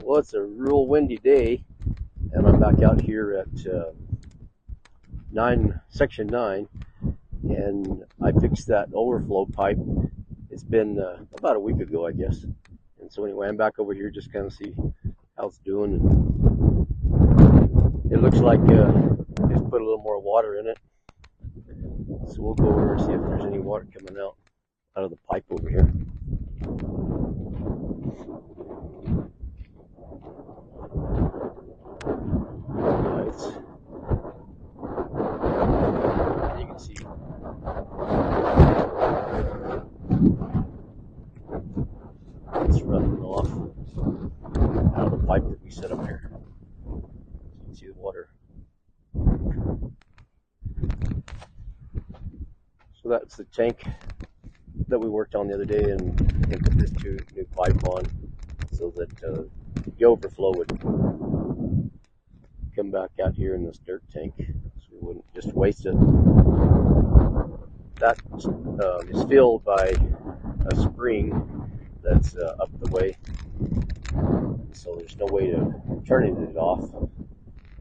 Well, it's a real windy day, and I'm back out here at section 9, and I fixed that overflow pipe. It's been about a week ago, I guess. And so anyway, I'm back over here just kind of see how it's doing. And it looks like just put a little more water in it. So we'll go over and see if there's any water coming out of the pipe over here. You can see it's running off out of the pipe that we set up here. So you can see the water. So that's the tank that we worked on the other day, and put this new pipe on so that the overflow would come back out here in this dirt tank, so we wouldn't just waste it. That is filled by a spring that's up the way, so there's no way to turning it off.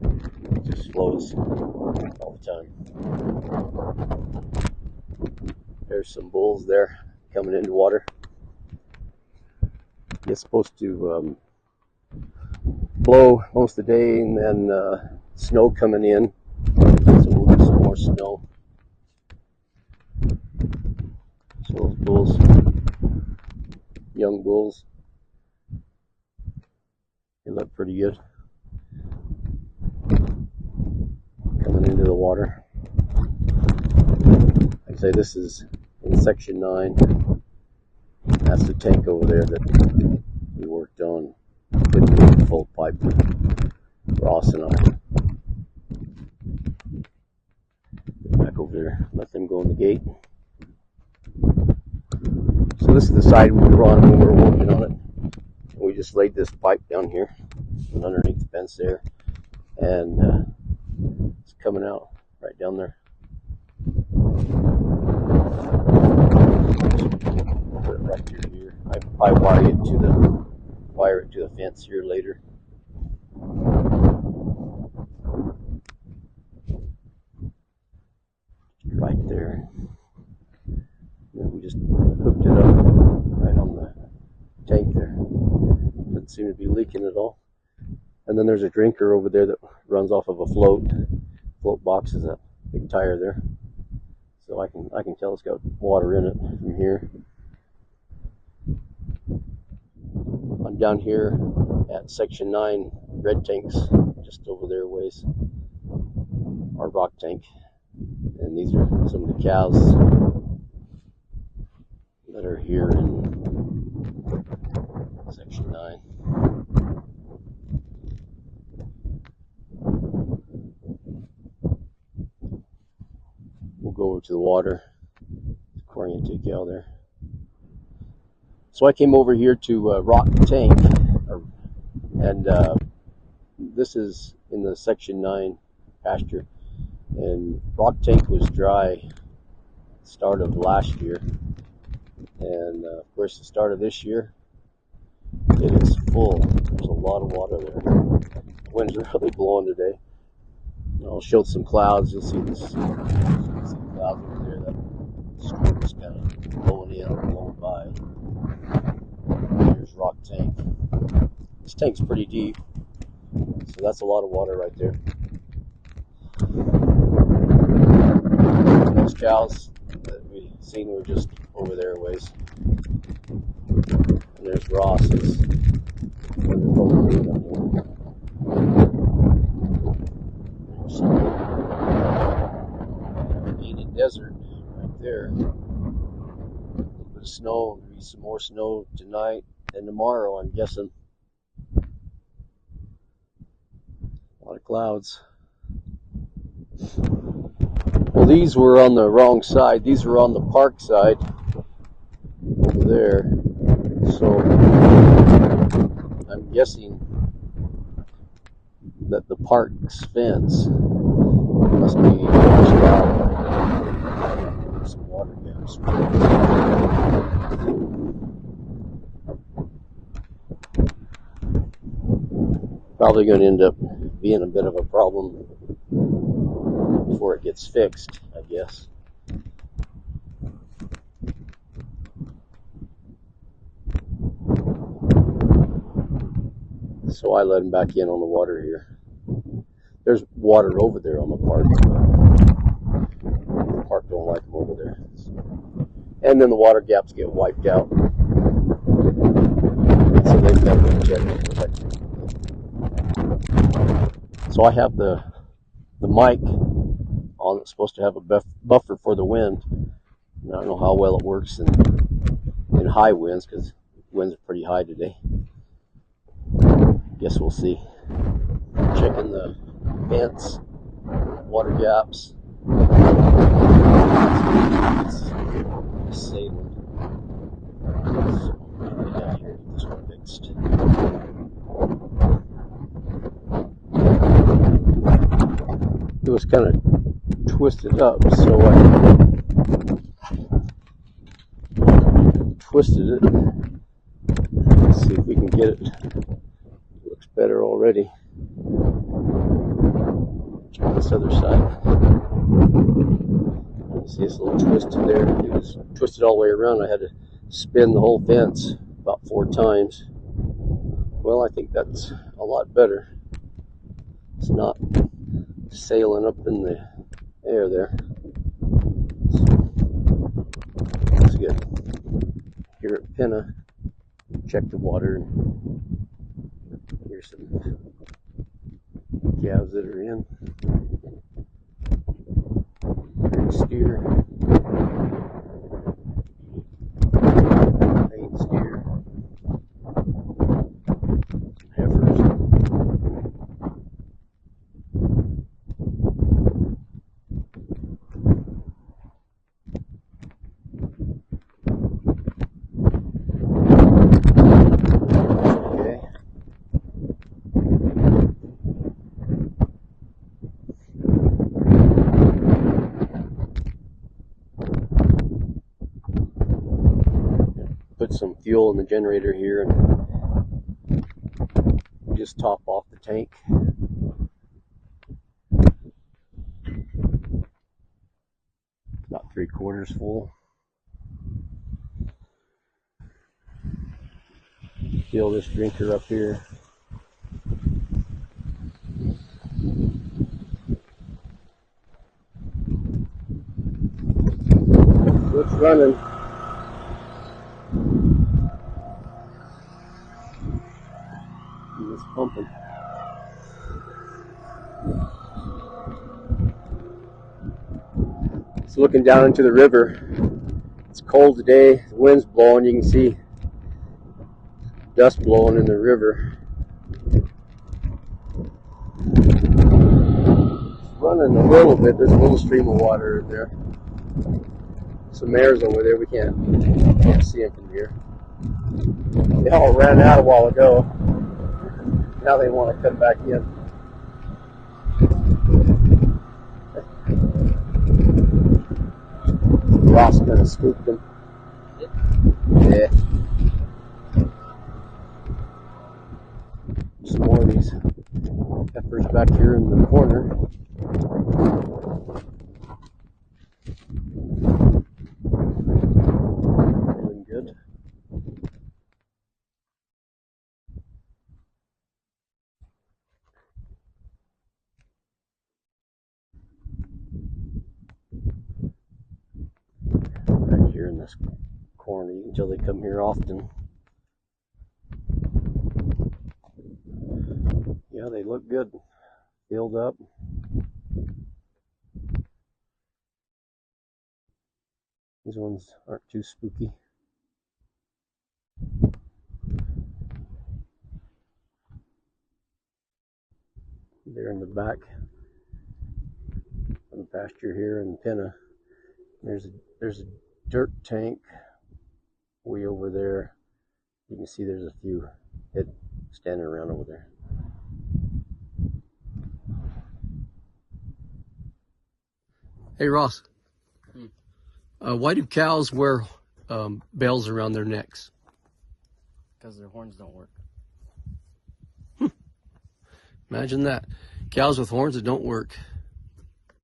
It just flows all the time. There's some bulls there coming into water. It's supposed to blow most of the day, and then snow coming in, so we'll get some more snow. So those bulls, young bulls, they look pretty good coming into the water. Like I say, this is in section 9. That's the tank over there that we worked on. Put the full pipe, Ross and I. Back over there, let them go in the gate. So this is the side we were on when we were working on it. We just laid this pipe down here underneath the fence there, and it's coming out right down there. Put it right through here. I probably wire it to the fence here later. Right there. And we just hooked it up right on the tank there. Doesn't seem to be leaking at all. And then there's a drinker over there that runs off of a float. Float box is that big tire there. So I can tell it's got water in it from here. I'm down here at section 9 red tanks, just over there ways, our rock tank. And these are some of the cows that are here in section 9. We'll go over to the water, according to take you out there. So I came over here to rock tank, and this is in the section 9 pasture. And rock tank was dry start of last year, and of course the start of this year it is full. There's a lot of water there. The wind's really blowing today. I'll show some clouds. You'll see this. You see clouds over there. That stream is kind of blowing in or blowing by. Here's rock tank. This tank's pretty deep, so that's a lot of water right there. Those cows that we seen were just over there a ways. And there's Ross's. In the desert right there. A little bit of snow. Maybe some more snow tonight and tomorrow, I'm guessing. A lot of clouds. Well, these were on the wrong side. These were on the park side over there. So I'm guessing that the park's fence must be washed out. Some water gaps. probably going to end up being a bit of a problem before it gets fixed, I guess. So I let him back in on the water here. There's water over there on the park, but the park don't like them over there. And then the water gaps get wiped out. So they've got to check. So I have the mic on. It's supposed to have a buffer for the wind. And I don't know how well it works in high winds, because winds are pretty high today. Guess we'll see. Checking the vents, water gaps. It's sailing. So get down here and get this one fixed. It was kind of twisted up, so I twisted it. Let's see if we can get it. Looks better already. Check this other side. See, it's a little twisted there. It was twisted all the way around. I had to spin the whole fence about 4 times. Well, I think that's a lot better. It's not sailing up in the air there. That's good. Here at Pinna, check the water, and here's some calves that are in. Steer, main steer, heifers. Okay. Put some fuel in the generator here and just top off the tank. About 3/4 full. Fill this drinker up here. So it's running. It's pumping. It's looking down into the river. It's cold today. The wind's blowing. You can see dust blowing in the river. It's running a little bit. There's a little stream of water in there. Some mares over there. We can't see them from here. They all ran out a while ago. Now they want to come back in. Ross kind of scooped them. Yeah. Some more of these heifers back here in the corner. Doing good. Right here in this corner, you can tell they come here often. Yeah, they look good. Filled up. These ones aren't too spooky. They're in the back of the pasture here in Pinna. There's a dirt tank way over there. You can see there's a few head standing around over there. Hey Ross, why do cows wear bells around their necks? Because their horns don't work. Imagine that. Cows with horns that don't work.